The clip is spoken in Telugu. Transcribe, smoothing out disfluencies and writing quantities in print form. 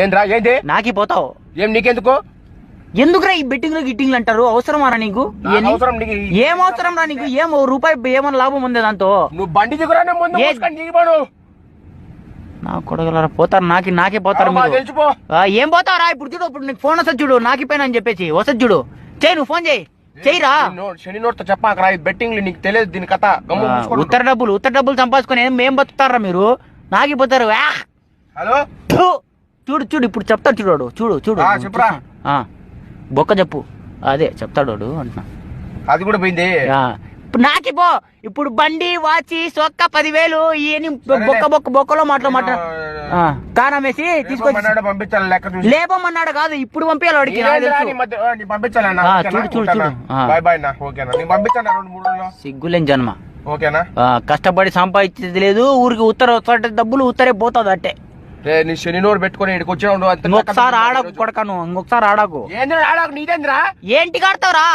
ఏంద్రా ఏంటి నాకి పోతావు ఏం నీకెందుకు ఎందుకురా ఈ బెట్టింగ్ గిట్టింగ్లు అంటారు? అవసరమారా నీకు? అవసరం నీకు ఏం అవసరం రా నీకు? ఏం రూపాయి ఏమన్నా లాభం ఉంది దాంతో? నువ్వు బండి దిగురా ముందు దిగిపోడు నా కొడగలరా పోతారు నాకే పోతారు తెలిసిపో. ఏం పోతారా? ఇప్పుడు చూడు, ఇప్పుడు నీకు ఫోన్ వస్తుంది చూడు, నాకి పైన అని చెప్పేసి వస్తుంది చూడు. చెయ్యి, నువ్వు ఫోన్ చెయ్యిరా. శని నోట్తో చెప్పాకరా బెట్టింగ్ నీకు తెలియదు దీని కథ. ఉత్తర డబ్బులు సంపాదించుకొని ఏం బతుకుతారా మీరు? నాగిపోతారు. హలో చూడు ఇప్పుడు చెప్తాడు చూడు చూడు చెప్పురా. బొక్క చెప్పు. అదే చెప్తాడు అంటున్నా. అది కూడా పోయింది. ఇప్పుడు నాకిపో. ఇప్పుడు బండి వాచి సొక్క 10,000 ఇవన్నీ బొక్కలో మాట్లా కారం వేసి తీసుకొచ్చి పంపించాలి లెక్క చూసి. లేపమన్నాడు కాదు, ఇప్పుడు పంపించాలి వాడికి. చూడు సిగ్గులేని జన్మ. ఓకేనా? కష్టపడి సంపాదించేది లేదు, ఊరికి డబ్బులు ఉత్తరే పోతుంది అట్టే. నీ శని నోరు పెట్టుకుని ఇక్కడికి వచ్చావు. ఒకసారి ఆడకు కొడకను, ఇంకొకసారి ఆడకు. ఆడకు నీదేంద్రా? ఏంటి కాడతావురా?